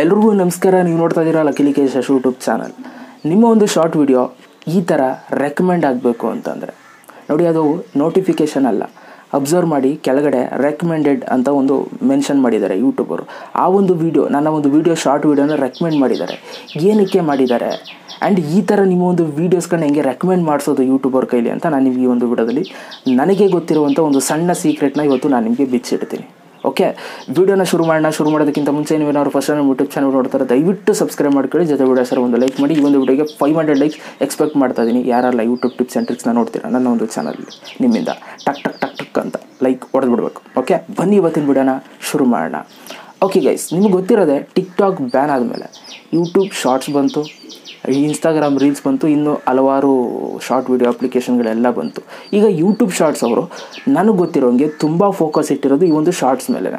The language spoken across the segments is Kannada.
ಎಲ್ರಿಗೂ ನಮಸ್ಕಾರ. ನೀವು ನೋಡ್ತಾ ಇದ್ದೀರಾ ಲಕ್ಕೇಶ್ ಯೂಟ್ಯೂಬ್ ಚಾನಲ್. ನಿಮ್ಮ ಒಂದು ಶಾರ್ಟ್ ವಿಡಿಯೋ ಈ ಥರ ರೆಕಮೆಂಡ್ ಆಗಬೇಕು ಅಂತಂದರೆ ನೋಡಿ, ಅದು ನೋಟಿಫಿಕೇಷನ್ ಅಲ್ಲ. ಅಬ್ಸರ್ವ್ ಮಾಡಿ, ಕೆಳಗಡೆ ರೆಕಮೆಂಡೆಡ್ ಅಂತ ಒಂದು ಮೆನ್ಷನ್ ಮಾಡಿದ್ದಾರೆ ಯೂಟ್ಯೂಬರು. ಆ ಒಂದು ವಿಡಿಯೋ, ನನ್ನ ಒಂದು ವಿಡಿಯೋ ಶಾರ್ಟ್ ವಿಡಿಯೋನ ರೆಕಮೆಂಡ್ ಮಾಡಿದ್ದಾರೆ. ಏನಕ್ಕೆ ಮಾಡಿದ್ದಾರೆ ಆ್ಯಂಡ್ ಈ ಥರ ನಿಮ್ಮ ಒಂದು ವೀಡಿಯೋಸ್ಗಳನ್ನ ಹೆಂಗೆ ರೆಕಮೆಂಡ್ ಮಾಡಿಸೋದು ಯೂಟ್ಯೂಬರ್ ಕೈಲಿ ಅಂತ ನಾನು ನಿಮಗೆ ಈ ಒಂದು ವಿಡಿಯೋದಲ್ಲಿ ನನಗೆ ಗೊತ್ತಿರುವಂಥ ಒಂದು ಸಣ್ಣ ಸೀಕ್ರೆಟ್ನ ಇವತ್ತು ನಾನು ನಿಮಗೆ ಬಿಚ್ಚಿಡ್ತೀನಿ. ಓಕೆ, ವಿಡಿಯೋನ ಶುರು ಮಾಡೋದಕ್ಕಿಂತ ಮುಂಚೆ ನೀವೇನಾದ್ರು ಫಸ್ಟ್ ನಮ್ಮ ಯೂಟ್ಯೂಬ್ ಚಾನಲ್ ನೋಡ್ತಾರೆ, ದಯವಿಟ್ಟು ಸಬ್ಸ್ಕ್ರೈಬ್ ಮಾಡ್ಕೊಳ್ಳಿ. ಜೊತೆ ವಿಡಿಯೋ ಸರ್ ಒಂದು ಲೈಕ್ ಮಾಡಿ. ಈ ಒಂದು ವಿಡಿಯೋಗೆ 500 ಲೈಕ್ಸ್ ಎಕ್ಸ್ಪೆಕ್ಟ್ ಮಾಡ್ತಾ ಇದ್ದೀನಿ. ಯಾರೆಲ್ಲ ಯೂಟ್ಯೂಬ್ ಟಿಪ್ಸ್ ಆ್ಯಂಡ್ ಟ್ರಿಕ್ಸ್ನ ನೋಡ್ತೀರಾ ನನ್ನ ಒಂದು ಚಾನಲಲ್ಲಿ, ನಿಮ್ಮಿಂದ ಟಕ್ ಟಕ್ ಟಕ್ ಟಕ್ ಅಂತ ಲೈಕ್ ಹೊಡೆದ್ಬಿಡ್ಬೇಕು. ಓಕೆ, ಬನ್ನಿ ಇವತ್ತಿನ ವಿಡಿಯೋನ ಶುರು ಮಾಡೋಣ. ಓಕೆ ಗೈಸ್, ನಿಮ್ಗೆ ಗೊತ್ತಿರೋದೆ ಟಿಕ್ಟಾಕ್ ಬ್ಯಾನ್ ಆದಮೇಲೆ ಯೂಟ್ಯೂಬ್ ಶಾರ್ಟ್ಸ್ ಬಂತು, ಇನ್ಸ್ಟಾಗ್ರಾಮ್ ರೀಲ್ಸ್ ಬಂತು, ಇನ್ನೂ ಹಲವಾರು ಶಾರ್ಟ್ ವಿಡಿಯೋ ಅಪ್ಲಿಕೇಶನ್ಗಳೆಲ್ಲ ಬಂತು. ಈಗ ಯೂಟ್ಯೂಬ್ ಶಾರ್ಟ್ಸ್ ಅವರು ನನಗೆ ಗೊತ್ತಿರೋಂಗೆ ತುಂಬ ಫೋಕಸ್ ಇಟ್ಟಿರೋದು ಈ ಒಂದು ಶಾರ್ಟ್ಸ್ ಮೇಲೆ.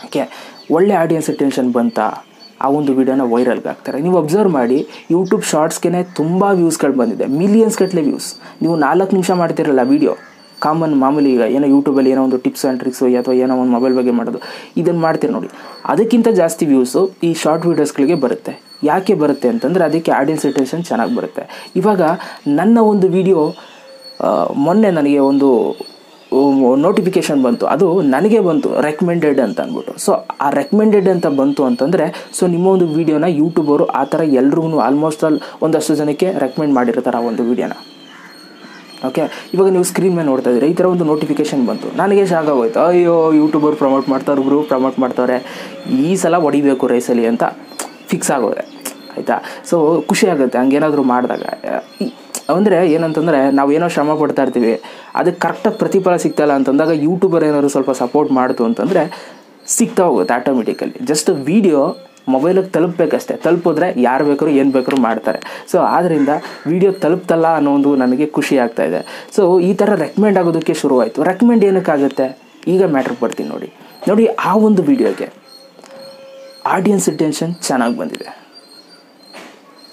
ಓಕೆ, ಒಳ್ಳೆ ಆಡಿಯನ್ಸ್ ಅಟೆನ್ಷನ್ ಬಂತಾ ಆ ಒಂದು ವೀಡಿಯೋನ ವೈರಲ್ಗೆ ಹಾಕ್ತಾರೆ. ನೀವು ಅಬ್ಸರ್ವ್ ಮಾಡಿ, ಯೂಟ್ಯೂಬ್ ಶಾರ್ಟ್ಸ್ಗೆ ತುಂಬ ವ್ಯೂಸ್ಗಳು ಬಂದಿದೆ, ಮಿಲಿಯನ್ಸ್ ಗಟ್ಟಲೆ ವ್ಯೂಸ್. ನೀವು 4 ನಿಮಿಷ ಮಾಡ್ತಿರಲ್ಲ ವೀಡಿಯೋ, ಮಾಮೂಲಿ ಈಗ ಏನೋ ಯೂಟ್ಯೂಬಲ್ಲಿ ಏನೋ ಒಂದು ಟಿಪ್ಸ್ ಆ್ಯಂಡ್ ಟ್ರಿಕ್ಸು ಅಥವಾ ಏನೋ ಒಂದು ಮೊಬೈಲ್ ಬಗ್ಗೆ ಮಾಡೋದು, ಇದನ್ನು ಮಾಡ್ತೀರಿ ನೋಡಿ, ಅದಕ್ಕಿಂತ ಜಾಸ್ತಿ ವ್ಯೂಸು ಈ ಶಾರ್ಟ್ ವೀಡಿಯೋಸ್ಗಳಿಗೆ ಬರುತ್ತೆ. ಯಾಕೆ ಬರುತ್ತೆ ಅಂತಂದರೆ ಅದಕ್ಕೆ ಆಡಿಯನ್ಸ್ ಅಟೆನ್ಷನ್ ಚೆನ್ನಾಗಿ ಬರುತ್ತೆ. ಇವಾಗ ನನ್ನ ಒಂದು ವಿಡಿಯೋ ಮೊನ್ನೆ ನನಗೆ ಒಂದು ನೋಟಿಫಿಕೇಷನ್ ಬಂತು, ಅದು ನನಗೆ ಬಂತು ರೆಕಮೆಂಡೆಡ್ ಅಂತ ಅಂದ್ಬಿಟ್ಟು. ಸೊ ಆ ರೆಕಮೆಂಡೆಡ್ ಅಂತ ಬಂತು ಅಂತಂದರೆ ಸೊ ನಿಮ್ಮ ಒಂದು ವೀಡಿಯೋನ ಯೂಟ್ಯೂಬರು ಆ ಥರ ಎಲ್ರಿಗೂ ಆಲ್ಮೋಸ್ಟ್ ಒಂದಷ್ಟು ಜನಕ್ಕೆ ರೆಕಮೆಂಡ್ ಮಾಡಿರ್ತಾರೆ ಆ ಒಂದು ವೀಡಿಯೋನ. ಓಕೆ, ಇವಾಗ ನೀವು ಸ್ಕ್ರೀನ್ ಮೇಲೆ ನೋಡ್ತಾ ಇದ್ದೀರಿ, ಈ ಥರ ಒಂದು ನೋಟಿಫಿಕೇಷನ್ ಬಂತು. ನನಗೆ ಶಾಕ್ ಆಗೋಯ್ತು, ಅಯ್ಯೋ ಯೂಟ್ಯೂಬರ್ ಪ್ರಮೋಟ್ ಮಾಡ್ತಾವ್ರೆ, ಈ ಸಲ ಹೊಡಿಬೇಕು ರೇಸಲ್ಲಿ ಅಂತ ಫಿಕ್ಸ್ ಆಗೋದೆ. ಆಯಿತಾ? ಸೊ ಖುಷಿ ಆಗುತ್ತೆ ಹಂಗೇನಾದರೂ ಮಾಡಿದಾಗ. ಅಂದರೆ ಏನಂತಂದರೆ ನಾವು ಏನೋ ಶ್ರಮ ಪಡ್ತಾ ಇರ್ತೀವಿ, ಅದಕ್ಕೆ ಕರೆಕ್ಟಾಗಿ ಪ್ರತಿಫಲ ಸಿಗ್ತಾಯಿಲ್ಲ ಅಂತಂದಾಗ ಯೂಟ್ಯೂಬರ್ ಏನಾದರೂ ಸ್ವಲ್ಪ ಸಪೋರ್ಟ್ ಮಾಡ್ತು ಅಂತಂದರೆ ಸಿಗ್ತಾ ಹೋಗುತ್ತೆ ಆಟೋಮೆಟಿಕಲಿ. ಜಸ್ಟ್ ವೀಡಿಯೋ ಮೊಬೈಲಿಗೆ ತಲುಪಬೇಕಷ್ಟೇ, ತಲುಪಿದ್ರೆ ಯಾರು ಬೇಕಾದ್ರೂ ಏನು ಬೇಕಾದ್ರೂ ಮಾಡ್ತಾರೆ. ಸೊ ಆದ್ದರಿಂದ ವೀಡಿಯೋ ತಲುಪ್ತಲ್ಲ ಅನ್ನೋ ಒಂದು ನನಗೆ ಖುಷಿ ಆಗ್ತಾಯಿದೆ. ಸೊ ಈ ಥರ ರೆಕಮೆಂಡ್ ಆಗೋದಕ್ಕೆ ಶುರುವಾಯಿತು. ರೆಕಮೆಂಡ್ ಏನಕ್ಕಾಗುತ್ತೆ ಈಗ ಮ್ಯಾಟ್ರಿಗೆ ಬರ್ತೀನಿ ನೋಡಿ. ಆ ಒಂದು ವೀಡಿಯೋಗೆ ಆಡಿಯನ್ಸ್ ಅಟೆನ್ಷನ್ ಚೆನ್ನಾಗಿ ಬಂದಿದೆ.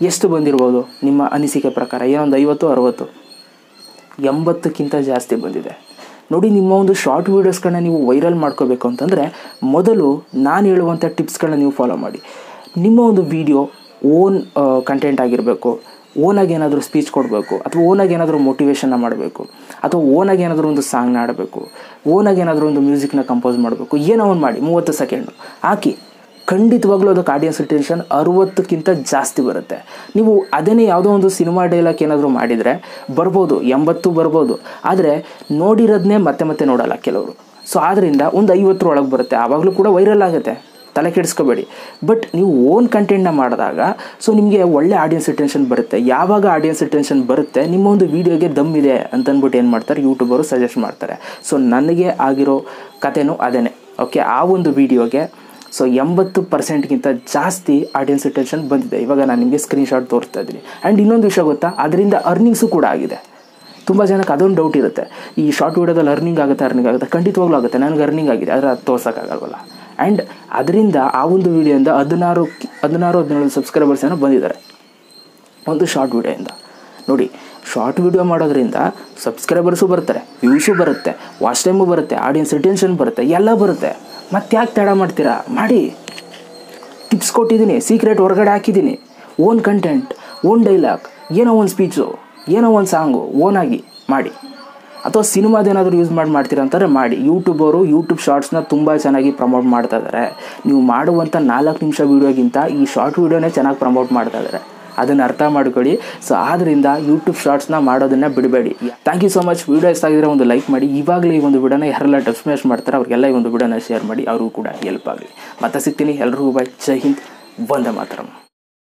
ಎಷ್ಟು ಬಂದಿರ್ಬೋದು ನಿಮ್ಮ ಅನಿಸಿಕೆ ಪ್ರಕಾರ? ಏನೊಂದು 50, 60, 80ಕ್ಕಿಂತ ಜಾಸ್ತಿ ಬಂದಿದೆ ನೋಡಿ. ನಿಮ್ಮ ಒಂದು ಶಾರ್ಟ್ ವೀಡಿಯೋಸ್ಗಳನ್ನ ನೀವು ವೈರಲ್ ಮಾಡ್ಕೋಬೇಕು ಅಂತಂದರೆ ಮೊದಲು ನಾನು ಹೇಳುವಂಥ ಟಿಪ್ಸ್ಗಳನ್ನ ನೀವು ಫಾಲೋ ಮಾಡಿ. ನಿಮ್ಮ ಒಂದು ವೀಡಿಯೋ ಓನ್ ಕಂಟೆಂಟ್ ಆಗಿರಬೇಕು, ಓನಾಗಿ ಏನಾದರೂ ಸ್ಪೀಚ್ ಕೊಡಬೇಕು, ಅಥವಾ ಓನಾಗಿ ಏನಾದರೂ ಮೋಟಿವೇಶನ್ನ ಮಾಡಬೇಕು, ಅಥವಾ ಓನಾಗಿ ಏನಾದರೂ ಒಂದು ಸಾಂಗ್ನ ಆಡಬೇಕು, ಓನಾಗಿ ಏನಾದರೂ ಒಂದು ಮ್ಯೂಸಿಕ್ನ ಕಂಪೋಸ್ ಮಾಡಬೇಕು. ಏನೋ ಒಂದು ಮಾಡಿ 30 ಸೆಕೆಂಡು ಹಾಕಿ, ಖಂಡಿತವಾಗ್ಲೂ ಅದಕ್ಕೆ ಆಡಿಯನ್ಸ್ ಅಟೆನ್ಷನ್ 60ಕ್ಕಿಂತ ಜಾಸ್ತಿ ಬರುತ್ತೆ. ನೀವು ಅದನ್ನೇ ಯಾವುದೋ ಒಂದು ಸಿನಿಮಾ ಡೈಲಾಗ್ ಏನಾದರೂ ಮಾಡಿದರೆ ಬರ್ಬೋದು, 80 ಬರ್ಬೋದು, ಆದರೆ ನೋಡಿರೋದನ್ನೇ ಮತ್ತೆ ನೋಡಲ್ಲ ಕೆಲವರು. ಸೊ ಆದ್ದರಿಂದ ಒಂದು 50 ಒಳಗೆ ಬರುತ್ತೆ, ಆವಾಗಲೂ ಕೂಡ ವೈರಲ್ ಆಗುತ್ತೆ, ತಲೆ ಕೆಡಿಸ್ಕೋಬೇಡಿ. ಬಟ್ ನೀವು ಓನ್ ಕಂಟೆಂಟ್ನ ಮಾಡಿದಾಗ ಸೊ ನಿಮಗೆ ಒಳ್ಳೆ ಆಡಿಯನ್ಸ್ ಅಟೆನ್ಷನ್ ಬರುತ್ತೆ. ಯಾವಾಗ ಆಡಿಯನ್ಸ್ ಅಟೆನ್ಷನ್ ಬರುತ್ತೆ, ನಿಮ್ಮ ಒಂದು ವೀಡಿಯೋಗೆ ದಮ್ ಇದೆ ಅಂತಂದ್ಬಿಟ್ಟು ಏನು ಮಾಡ್ತಾರೆ ಯೂಟ್ಯೂಬರು ಸಜೆಸ್ಟ್ ಮಾಡ್ತಾರೆ. ಸೊ ನನಗೆ ಆಗಿರೋ ಕಥೆನೂ ಅದೇನೆ. ಓಕೆ, ಆ ಒಂದು ವೀಡಿಯೋಗೆ ಸೊ 80%ಗಿಂತ ಜಾಸ್ತಿ ಆಡಿಯನ್ಸ್ ಅಟೆನ್ಷನ್ ಬಂದಿದೆ. ಇವಾಗ ನಾನು ನಿಮಗೆ ಸ್ಕ್ರೀನ್ಶಾಟ್ ತೋರಿಸ್ತಾ ಇದ್ದೀನಿ. ಆ್ಯಂಡ್ ಇನ್ನೊಂದು ವಿಷಯ ಗೊತ್ತಾ, ಅದರಿಂದ ಅರ್ನಿಂಗ್ಸು ಕೂಡ ಆಗಿದೆ. ತುಂಬ ಜನಕ್ಕೆ ಅದೊಂದು ಡೌಟ್ ಇರುತ್ತೆ, ಈ ಶಾರ್ಟ್ ವೀಡಿಯೋದಲ್ಲಿ ಅರ್ನಿಂಗ್ ಆಗುತ್ತೆ. ಖಂಡಿತವಾಗ್ಲೂ ಆಗುತ್ತೆ, ನನಗೆ ಅರ್ನಿಂಗ್ ಆಗಿದೆ, ಆದರೆ ಅದು ತೋರ್ಸೋಕ್ಕಾಗಲ್ವಲ್ಲ. ಆ್ಯಂಡ್ ಅದರಿಂದ ಆ ಒಂದು ವೀಡಿಯೋಯಿಂದ 17 ಸಬ್ಸ್ಕ್ರೈಬರ್ಸ್ ಏನೋ ಬಂದಿದ್ದಾರೆ ಒಂದು ಶಾರ್ಟ್ ವೀಡಿಯೋಯಿಂದ. ನೋಡಿ, ಶಾರ್ಟ್ ವೀಡಿಯೋ ಮಾಡೋದ್ರಿಂದ ಸಬ್ಸ್ಕ್ರೈಬರ್ಸು ಬರ್ತಾರೆ, ವ್ಯೂಸು ಬರುತ್ತೆ, ವಾಚ್ ಟೈಮು ಬರುತ್ತೆ, ಆಡಿಯನ್ಸ್ ಅಟೆನ್ಷನ್ ಬರುತ್ತೆ, ಎಲ್ಲ ಬರುತ್ತೆ. ಮತ್ತೆ ಯಾಕೆ ತಡ ಮಾಡ್ತೀರಾ? ಮಾಡಿ. ಟಿಪ್ಸ್ ಕೊಟ್ಟಿದ್ದೀನಿ, ಸೀಕ್ರೆಟ್ ಹೊರಗಡೆ ಹಾಕಿದ್ದೀನಿ. ಓನ್ ಕಂಟೆಂಟ್, ಓನ್ ಡೈಲಾಗ್, ಏನೋ ಒಂದು ಸ್ಪೀಚು, ಏನೋ ಒಂದು ಸಾಂಗು ಓನಾಗಿ ಮಾಡಿ, ಅಥವಾ ಸಿನಿಮಾದೇನಾದರೂ ಯೂಸ್ ಮಾಡ್ತೀರಾ ಅಂತಾರೆ ಮಾಡಿ. ಯೂಟ್ಯೂಬ್ ಶಾರ್ಟ್ಸ್ನ ತುಂಬ ಚೆನ್ನಾಗಿ ಪ್ರಮೋಟ್ ಮಾಡ್ತಾ ಇದ್ದಾರೆ. ನೀವು ಮಾಡುವಂಥ 4 ನಿಮಿಷ ವೀಡಿಯೋಗಿಂತ ಈ ಶಾರ್ಟ್ ವೀಡಿಯೋನೇ ಚೆನ್ನಾಗಿ ಪ್ರಮೋಟ್ ಮಾಡ್ತಾ ಇದ್ದಾರೆ, ಅದನ್ನು ಅರ್ಥ ಮಾಡ್ಕೊಳ್ಳಿ. ಸೊ ಆದ್ದರಿಂದ ಯೂಟ್ಯೂಬ್ ಶಾರ್ಟ್ಸ್ನ ಮಾಡೋದನ್ನು ಬಿಡಬೇಡಿ. Thank you so much. Video ಇಷ್ಟ ಆಗಿದ್ರೆ ಒಂದು ಲೈಕ್ ಮಾಡಿ. ಇವಾಗಲೇ ಈ ಒಂದು ವಿಡಿಯೋನ ಯಾರೆಲ್ಲ ಟಚ್ ಮ್ಯಾಚ್ ಮಾಡ್ತಾರೆ ಅವ್ರಿಗೆಲ್ಲ ಈ ಒಂದು ವಿಡಿಯೋನ ಶೇರ್ ಮಾಡಿ, ಅವ್ರಿಗೂ ಕೂಡ ಹೆಲ್ಪ್ ಆಗಲಿ. ಮತ್ತೆ ಸಿಗ್ತೀನಿ. ಎಲ್ರಿಗೂ ಬಾಯ್. ಜೈ ಹಿಂದ್, ವಂದೇ ಮಾತರಂ.